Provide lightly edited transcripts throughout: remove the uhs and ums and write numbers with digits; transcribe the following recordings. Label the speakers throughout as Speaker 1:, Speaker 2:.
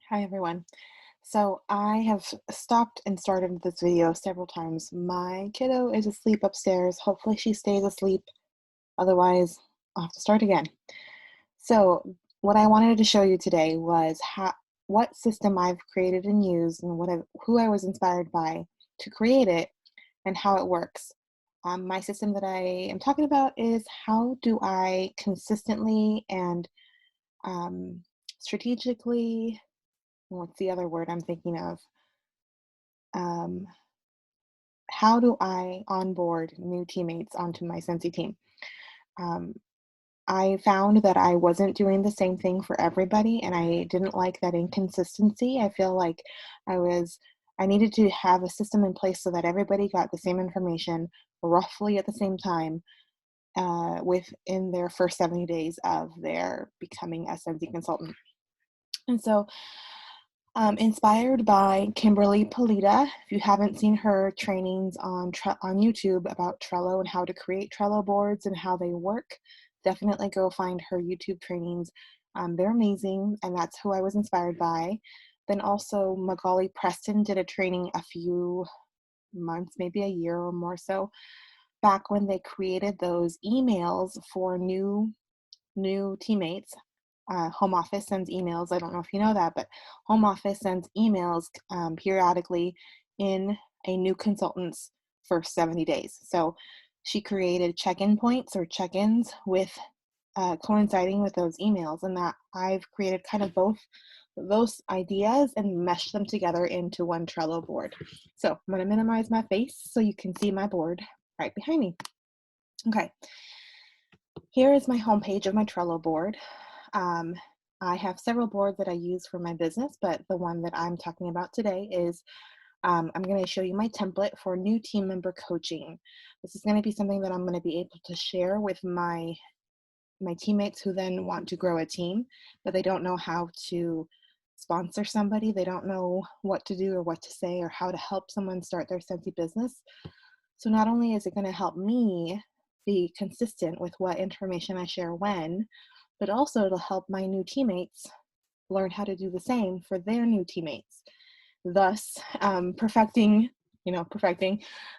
Speaker 1: Hi everyone. So I have stopped and started this video several times. My kiddo is asleep upstairs. Hopefully she stays asleep. Otherwise, I'll have to start again. So what I wanted to show you today was what system I've created and used and who I was inspired by to create it and how it works. My system that I am talking about is how do I consistently and um, strategically, what's the other word I'm thinking of? Um, how do I onboard new teammates onto my Scentsy team? Um, I found that I wasn't doing the same thing for everybody, and I didn't like that inconsistency. I feel like I was I needed to have a system in place so that everybody got the same information roughly at the same time within their first 70 days of their becoming a Scentsy consultant. And so inspired by Kimberly Polita. If you haven't seen her trainings on YouTube about Trello and how to create Trello boards and how they work, definitely go find her YouTube trainings. They're amazing, and that's who I was inspired by. Then also Magali Preston did a training a few months, maybe a year or more so, back when they created those emails for new teammates. Home office sends emails. I don't know if you know that, but home office sends emails periodically in a new consultant's first 70 days. So she created check-in points or check-ins with coinciding with those emails, and that I've created kind of both those ideas and meshed them together into one Trello board. So I'm going to minimize my face so you can see my board right behind me. Okay, here is my homepage of my Trello board. Um, I have several boards that I use for my business, but the one that I'm talking about today is I'm going to show you my template for new team member coaching. This is going to be something that I'm going to be able to share with my teammates who then want to grow a team, but they don't know how to sponsor somebody. They don't know what to do or what to say or how to help someone start their Scentsy business. So not only is it going to help me be consistent with what information I share when, but also it'll help my new teammates learn how to do the same for their new teammates, thus perfecting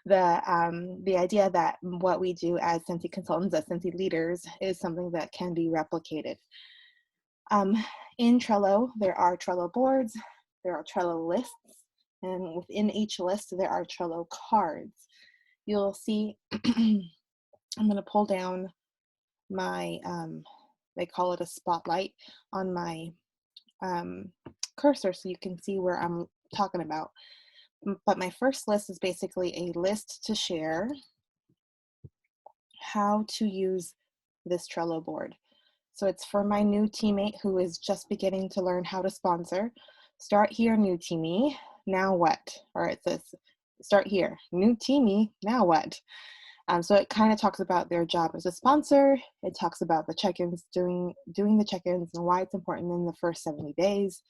Speaker 1: the idea that what we do as Scentsy consultants, as Scentsy leaders, is something that can be replicated. In Trello, there are Trello boards, there are Trello lists, and within each list, there are Trello cards. You'll see, I'm going to pull down my, they call it a spotlight on my cursor so you can see where I'm talking about. But my first list is basically a list to share how to use this Trello board. So it's for my new teammate who is just beginning to learn how to sponsor. Start here, new teamie, now what? Or it says, start here, new teamie, now what? So it kind of talks about their job as a sponsor. It talks about the check-ins, doing the check-ins and why it's important in the first 70 days,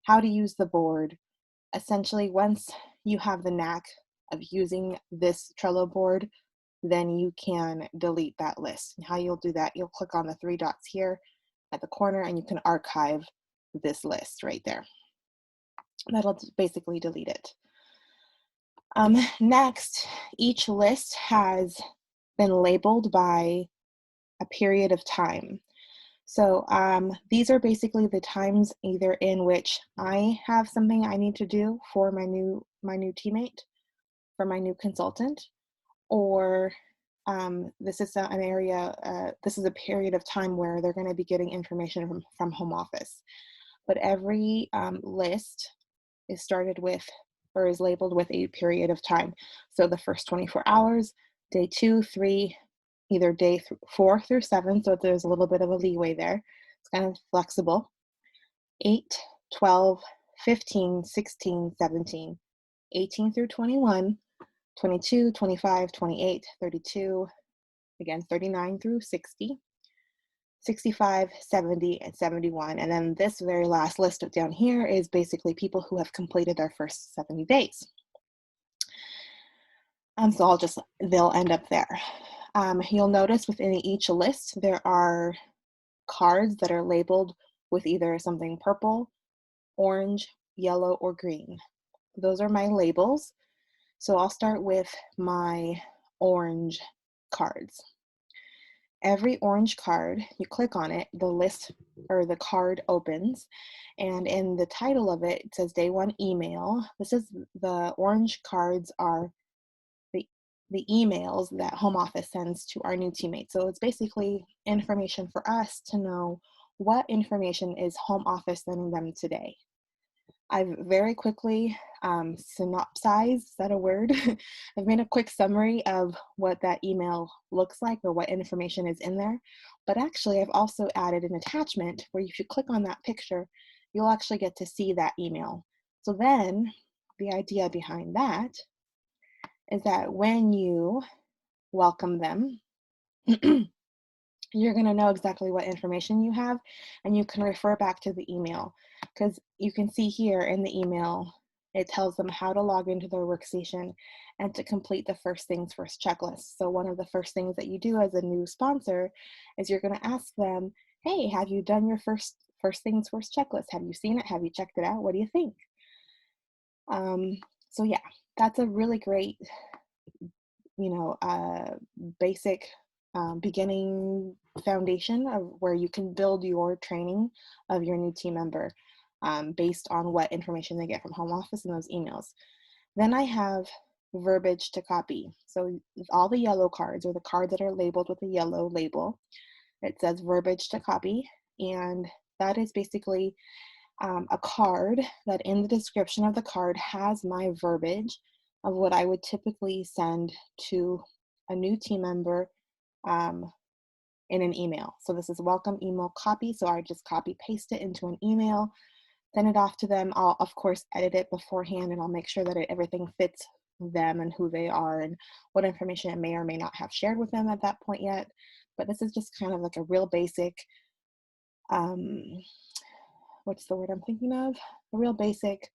Speaker 1: how to use the board. Essentially, once you have the knack of using this Trello board, then you can delete that list. And how you'll do that, you'll click on the three dots here at the corner and you can archive this list right there. That'll basically delete it. Next, each list has been labeled by a period of time. So these are basically the times either in which I have something I need to do for my new teammate, for my new consultant, or this is an area, this is a period of time where they're going to be getting information from home office. But every list is started with or is labeled with a period of time. So the first 24 hours, day 2, 3, either day 4 through 7, so there's a little bit of a leeway there. It's kind of flexible. 8, 12, 15, 16, 17, 18 through 21, 22, 25, 28, 32, again 39 through 60, 65, 70, and 71. And then this very last list down here is basically people who have completed their first 70 days. So they'll end up there. You'll notice within each list, there are cards that are labeled with either something purple, orange, yellow, or green. Those are my labels. So I'll start with my orange cards. Every orange card, you click on it, the list or the card opens, and in the title of it, it says day one email. This is the orange cards are the emails that home office sends to our new teammates. So it's basically information for us to know what information is home office sending them today. I've very quickly synopsized, is that a word? I've made a quick summary of what that email looks like or what information is in there. But actually, I've also added an attachment where if you click on that picture, you'll actually get to see that email. So then the idea behind that is that when you welcome them, you're going to know exactly what information you have, and you can refer back to the email, because you can see here in the email it tells them how to log into their workstation and to complete the first things first checklist. So one of the first things that you do as a new sponsor is you're going to ask them, hey, have you done your first things first checklist? Have you seen it? Have you checked it out? What do you think? So yeah, that's a really great basic beginning foundation of where you can build your training of your new team member based on what information they get from home office and those emails. Then I have verbiage to copy. So all the yellow cards, or the cards that are labeled with a yellow label, it says verbiage to copy, and that is basically a card that in the description of the card has my verbiage of what I would typically send to a new team member in an email. So this is welcome email copy. So I just copy paste it into an email, send it off to them. I'll of course edit it beforehand, and I'll make sure that everything fits them and who they are and what information I may or may not have shared with them at that point yet. But this is just kind of like a real basic what's the word I'm thinking of? A real basic,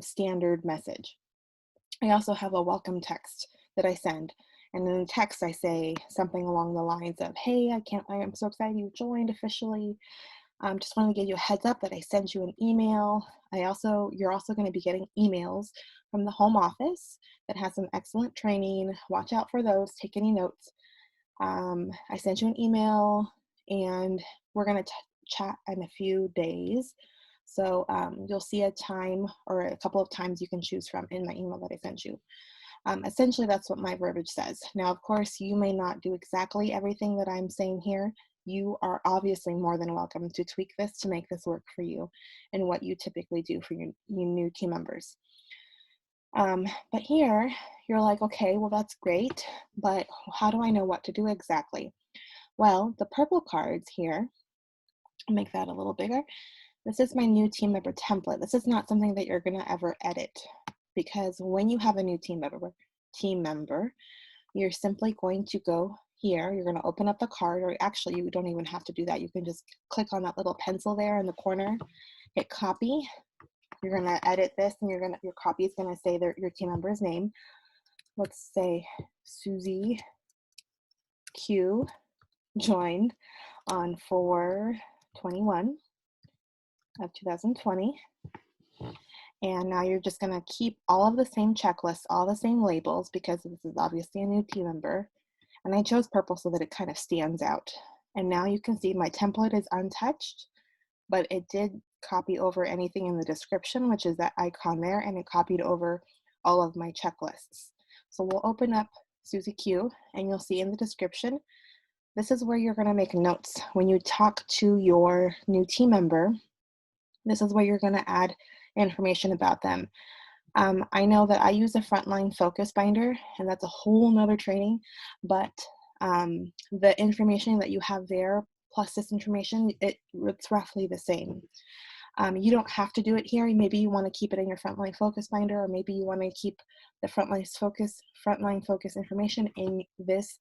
Speaker 1: standard message. I also have a welcome text that I send. And in the text, I say something along the lines of, hey, I am so excited you joined officially. Just wanted to give you a heads up that I sent you an email. You're also going to be getting emails from the home office that has some excellent training. Watch out for those. Take any notes. I sent you an email, and we're going to chat in a few days. So you'll see a time or a couple of times you can choose from in my email that I sent you. Essentially, that's what my verbiage says. Now, of course, you may not do exactly everything that I'm saying here. You are obviously more than welcome to tweak this to make this work for you and what you typically do for your new team members. But here, you're like, okay, well, that's great, but how do I know what to do exactly? Well, the purple cards here, I'll make that a little bigger. This is my new team member template. This is not something that you're going to ever edit, because when you have a new team member, you're simply going to go here. You're going to open up the card, or actually you don't even have to do that. You can just click on that little pencil there in the corner, hit copy. You're going to edit this, and your copy is going to say your team member's name. Let's say Susie Q joined on 4/21 of 2020. And now you're just going to keep all of the same checklists, all the same labels, because this is obviously a new team member. And I chose purple so that it kind of stands out. And now you can see my template is untouched, but it did copy over anything in the description, which is that icon there, and it copied over all of my checklists. So we'll open up Susie Q, and you'll see in the description, this is where you're going to make notes. When you talk to your new team member, this is where you're going to add information about them. I know that I use a frontline focus binder, and that's a whole nother training, but the information that you have there plus this information, it's roughly the same. You don't have to do it here. Maybe you want to keep it in your frontline focus binder, or maybe you want to keep the frontline focus information in this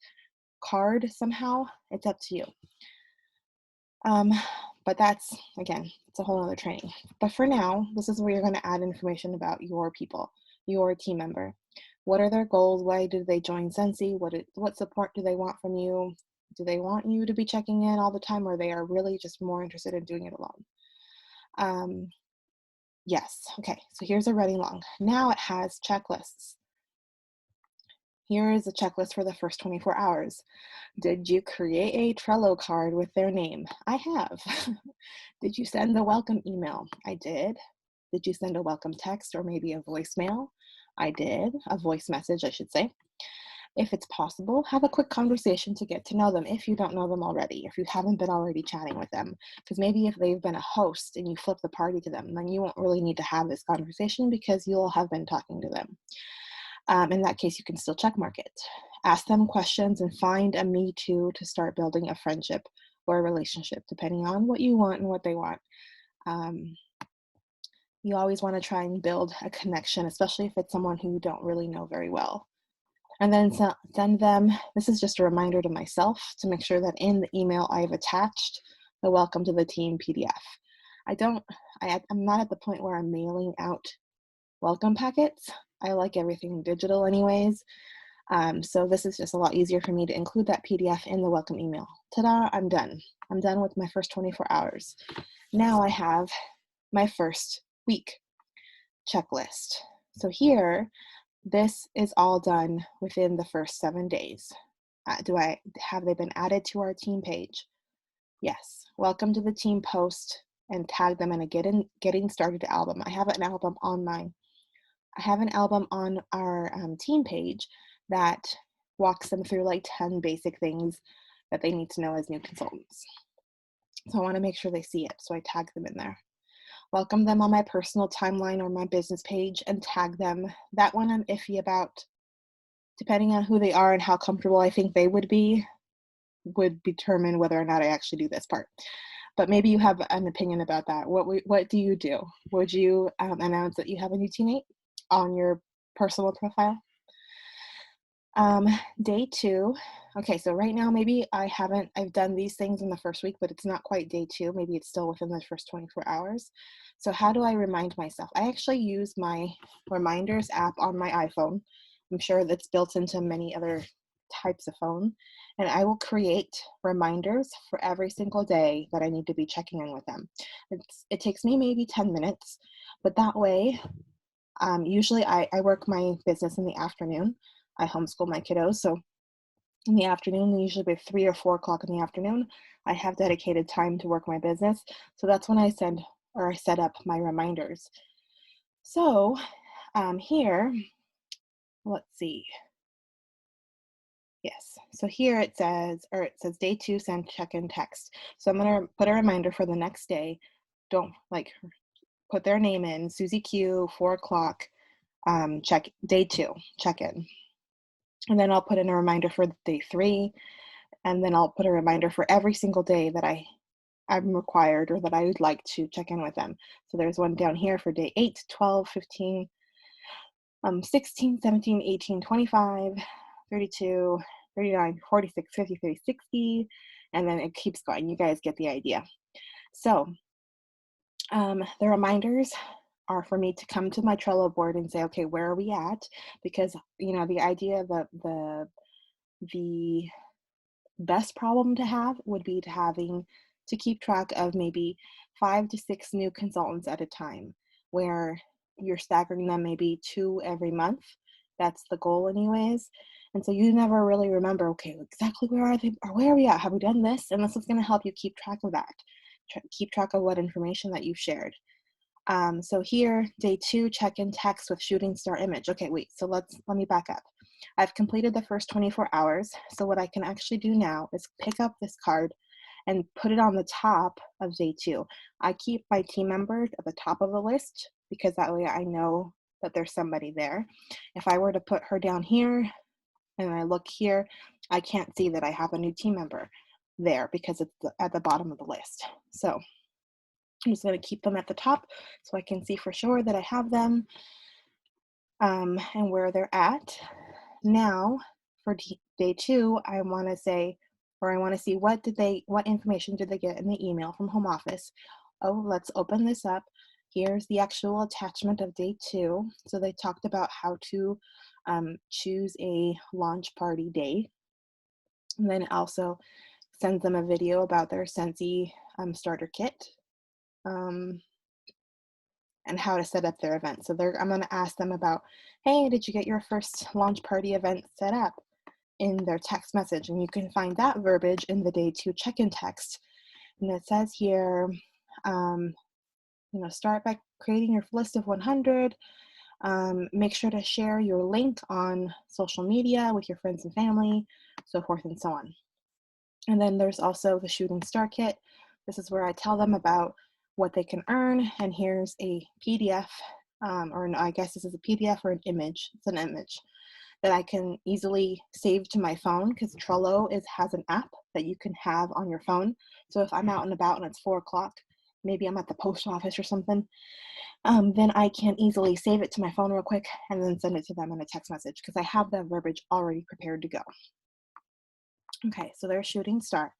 Speaker 1: card somehow. It's up to you. But that's, again, it's a whole other training. But for now, this is where you're going to add information about your people, your team member. What are their goals? Why did they join Scentsy? What support do they want from you? Do they want you to be checking in all the time, or they are really just more interested in doing it alone? Um, yes, okay, so here's a running long. Now it has checklists. Here is a checklist for the first 24 hours. Did you create a Trello card with their name? I have. Did you send the welcome email? I did. Did you send a welcome text or maybe a voicemail? I did. A voice message, I should say. If it's possible, have a quick conversation to get to know them if you don't know them already, if you haven't been already chatting with them. Because maybe if they've been a host and you flip the party to them, then you won't really need to have this conversation because you'll have been talking to them. In that case, you can still check mark it. Ask them questions and find a me too to start building a friendship or a relationship, depending on what you want and what they want. Um, you always want to try and build a connection, especially if it's someone who you don't really know very well. And then send them, this is just a reminder to myself to make sure that in the email I've attached the welcome to the team PDF. I'm not at the point where I'm mailing out welcome packets. I like everything digital anyways. So this is just a lot easier for me to include that PDF in the welcome email. Ta-da, I'm done. I'm done with my first 24 hours. Now I have my first week checklist. So here, this is all done within the first 7 days. Have they been added to our team page? Yes. Welcome to the team post and tag them in a getting started album. I have an album on our team page that walks them through like 10 basic things that they need to know as new consultants. So I want to make sure they see it, so I tag them in there. Welcome them on my personal timeline or my business page and tag them. That one I'm iffy about. Depending on who they are and how comfortable I think they would determine whether or not I actually do this part. But maybe you have an opinion about that. What do you do? Would you announce that you have a new teammate on your personal profile? Day 2. Okay, so right now maybe I've done these things in the first week, but it's not quite day 2. Maybe it's still within the first 24 hours. So how do I remind myself? I actually use my reminders app on my iPhone. I'm sure that's built into many other types of phone. And I will create reminders for every single day that I need to be checking in with them. It takes me maybe 10 minutes, but that way, usually I work my business in the afternoon. I homeschool my kiddos, so in the afternoon, usually by 3 or 4 o'clock in the afternoon, I have dedicated time to work my business. So that's when I set up my reminders. So here, let's see. Yes, so here it says day 2, send check-in text. So I'm gonna put a reminder for the next day. Don't put their name in, Susie Q, 4 o'clock, day 2, check-in. And then I'll put in a reminder for day 3, and then I'll put a reminder for every single day that I'm required or that I would like to check in with them. So there's one down here for day 8, 12, 15, 16, 17, 18, 25, 32, 39, 46, 50, 60, and then it keeps going. You guys get the idea. So the reminders are for me to come to my Trello board and say, okay, where are we at? Because, the idea of the best problem to have would be having to keep track of maybe 5 to 6 new consultants at a time, where you're staggering them maybe 2 every month. That's the goal anyways. And so you never really remember, okay, exactly where are they, or where are we at? Have we done this? And this is going to help you keep track of that. Keep track of what information that you've shared. So here, day 2, check-in text with shooting star image. Okay, wait, so let me back up. I've completed the first 24 hours. So what I can actually do now is pick up this card and put it on the top of day 2. I keep my team members at the top of the list because that way I know that there's somebody there. If I were to put her down here and I look here, I can't see that I have a new team member there because it's at the bottom of the list. So I'm just going to keep them at the top so I can see for sure that I have them and where they're at. Now, for day 2, I want to see what information did they get in the email from home office. Oh, let's open this up. Here's the actual attachment of day 2. So they talked about how to choose a launch party day. And then also sends them a video about their Scentsy starter kit. and how to set up their event. So I'm going to ask them about, hey, did you get your first launch party event set up, in their text message? And you can find that verbiage in the day 2 check-in text. And it says here, start by creating your list of 100. Make sure to share your link on social media with your friends and family, so forth and so on. And then there's also the shooting star kit. This is where I tell them about what they can earn. And here's a PDF, or no, I guess this is a PDF or an image. It's an image that I can easily save to my phone, because Trello has an app that you can have on your phone. So if I'm out and about and it's 4 o'clock, maybe I'm at the post office or something, then I can easily save it to my phone real quick and then send it to them in a text message, because I have that verbiage already prepared to go. Okay, so there's shooting star.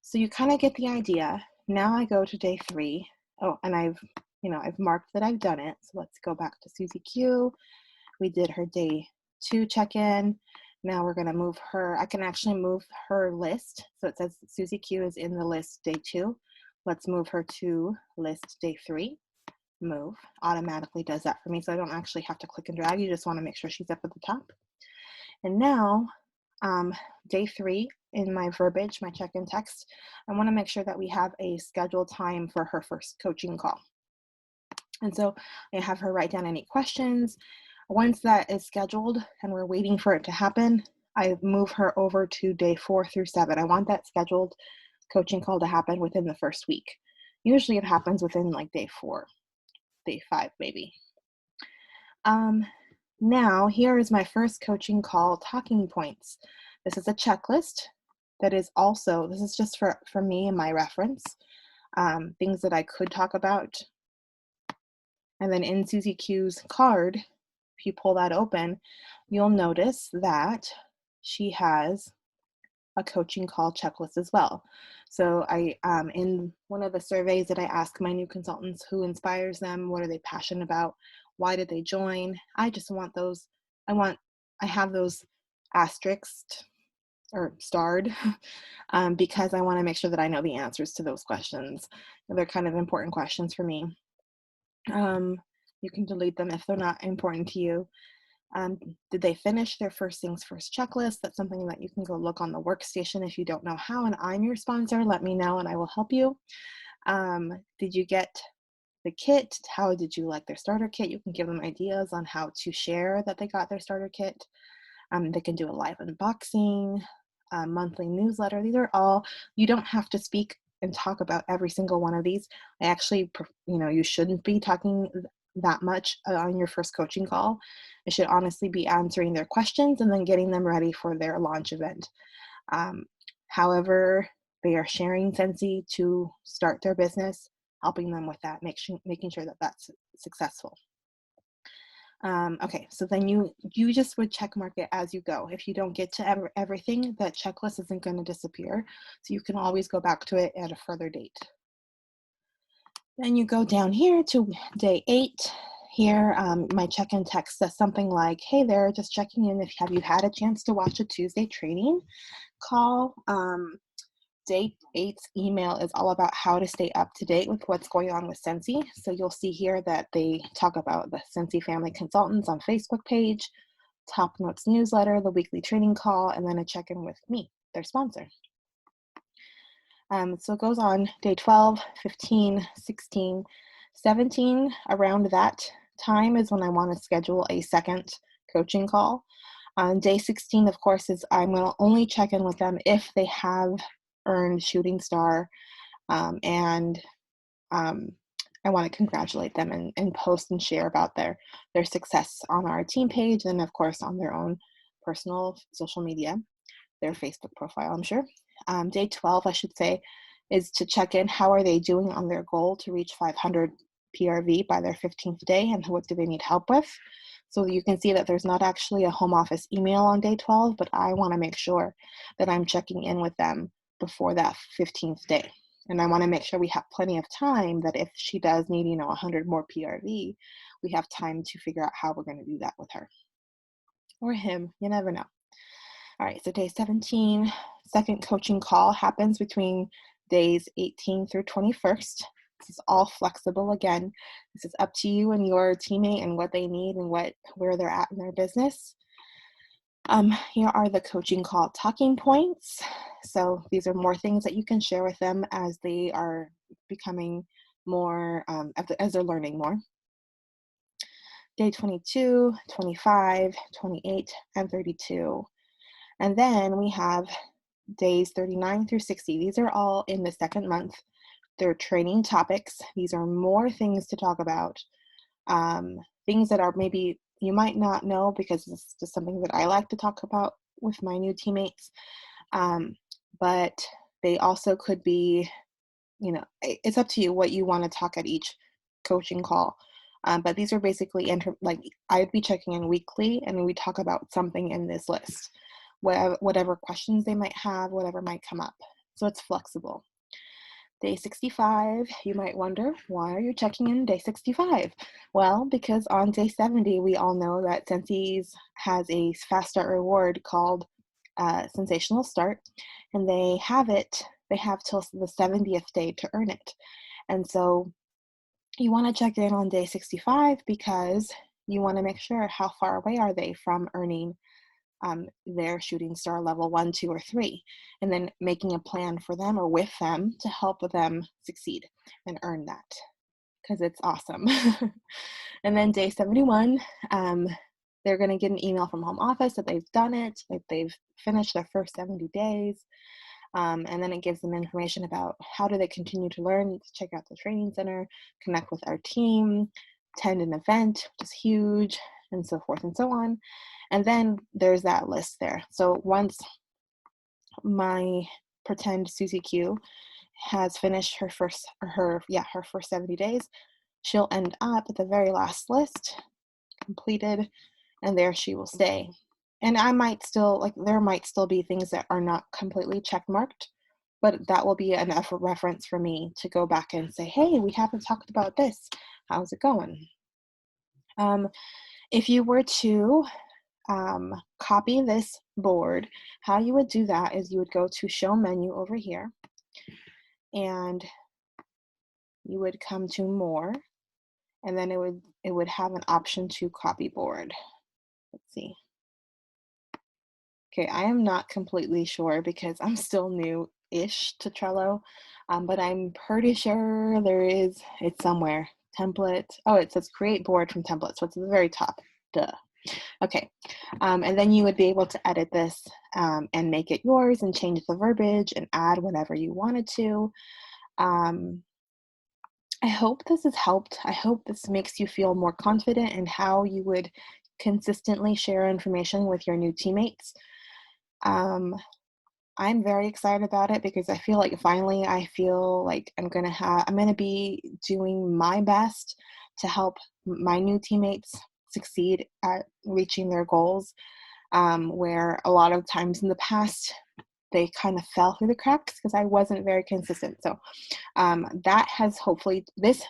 Speaker 1: So you kind of get the idea. Now I go to day 3. Oh, and I've marked that I've done it. So let's go back to Susie Q. We did her day 2 check-in. Now we're going to move her. I can actually move her list. So it says Susie Q is in the list day 2. Let's move her to list day 3. Move automatically does that for me. So I don't actually have to click and drag. You just want to make sure she's up at the top. And now day 3, in my verbiage, my check-in text, I want to make sure that we have a scheduled time for her first coaching call. And so I have her write down any questions. Once that is scheduled and we're waiting for it to happen, I move her over to day 4 through 7. I want that scheduled coaching call to happen within the first week. Usually it happens within like day 4, day 5 maybe. Now here is my first coaching call talking points. This is a checklist that is also, this is just for me and my reference, things that I could talk about. And then in Susie Q's card, if you pull that open, you'll notice that she has a coaching call checklist as well. So I, in one of the surveys that I ask my new consultants, who inspires them, what are they passionate about, why did they join? I just want those, I have those asterisked or starred, because I want to make sure that I know the answers to those questions. They're kind of important questions for me. You can delete them if they're not important to you. Did they finish their first things first checklist? That's something that you can go look on the workstation if you don't know how, and I'm your sponsor. Let me know and I will help you. Did you get the kit? How did you like their starter kit? You can give them ideas on how to share that they got their starter kit. They can do a live unboxing, a monthly newsletter. These are all, you don't have to speak and talk about every single one of these. I actually, you shouldn't be talking that much on your first coaching call. It should honestly be answering their questions and then getting them ready for their launch event. However, they are sharing Scentsy to start their business, helping them with that, making sure that that's successful. Okay, so then you just would check mark it as you go. If you don't get to everything, that checklist isn't going to disappear. So you can always go back to it at a further date. Then you go down here to day 8. Here, my check-in text says something like, hey there, just checking in if have you had a chance to watch a Tuesday training call. Day 8's email is all about how to stay up to date with what's going on with Scentsy. So you'll see here that they talk about the Scentsy Family Consultants on Facebook page, Top Notes newsletter, the weekly training call, and then a check-in with me, their sponsor. So it goes on day 12, 15, 16, 17. Around that time is when I want to schedule a second coaching call. On day 16, of course, is I'm going to only check in with them if they have earned shooting star, and I want to congratulate them and post and share about their success on our team page, and of course on their own personal social media, their Facebook profile, I'm sure. Day 12, I should say, is to check in how are they doing on their goal to reach 500 PRV by their 15th day, and what do they need help with. So you can see that there's not actually a home office email on day 12, but I want to make sure that I'm checking in with them before that 15th day. And I want to make sure we have plenty of time that if she does need, 100 more PRV, we have time to figure out how we're going to do that with her. Or him, you never know. All right, so day 17, second coaching call happens between days 18 through 21st. This is all flexible again. This is up to you and your teammate and what they need and where they're at in their business. Here are the coaching call talking points. So these are more things that you can share with them as they are becoming more, as they're learning more. Day 22, 25, 28, and 32. And then we have days 39 through 60. These are all in the second month. They're training topics. These are more things to talk about. Things that are maybe you might not know because it's just something that I like to talk about with my new teammates. But they also could be, it's up to you what you want to talk at each coaching call. But these are basically I'd be checking in weekly and we talk about something in this list, whatever questions they might have, whatever might come up. So it's flexible. Day 65, you might wonder, why are you checking in day 65? Well, because on day 70, we all know that Scentsy has a fast start reward called Sensational Start, and they have till the 70th day to earn it. And so you want to check in on day 65 because you want to make sure how far away are they from earning their shooting star level 1, 2, or 3, and then making a plan for them or with them to help them succeed and earn that, because it's awesome. And then day 71, they're going to get an email from home office that they've done it, that they've finished their first 70 days. And then it gives them information about how do they continue to learn, check out the training center, connect with our team, attend an event, which is huge, and so forth and so on. And then there's that list there. So once my pretend Susie Q has finished her first 70 days, she'll end up at the very last list, completed, and there she will stay. And there might still be things that are not completely check marked, but that will be enough reference for me to go back and say, hey, we haven't talked about this. How's it going? If you were to copy this board, how you would do that is you would go to show menu over here, and you would come to more, and then it would have an option to copy board. Let's see. Okay, I am not completely sure because I'm still new-ish to Trello, but I'm pretty sure it's somewhere. Template. Oh, it says create board from template, so it's at the very top. Duh. Okay, and then you would be able to edit this and make it yours and change the verbiage and add whatever you wanted to. I hope this has helped. I hope this makes you feel more confident in how you would consistently share information with your new teammates. I'm very excited about it because I feel like finally I'm going to be doing my best to help my new teammates succeed at reaching their goals, where a lot of times in the past they kind of fell through the cracks because I wasn't very consistent. So this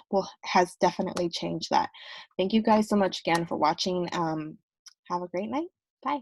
Speaker 1: has definitely changed that. Thank you guys so much again for watching. Have a great night. Bye.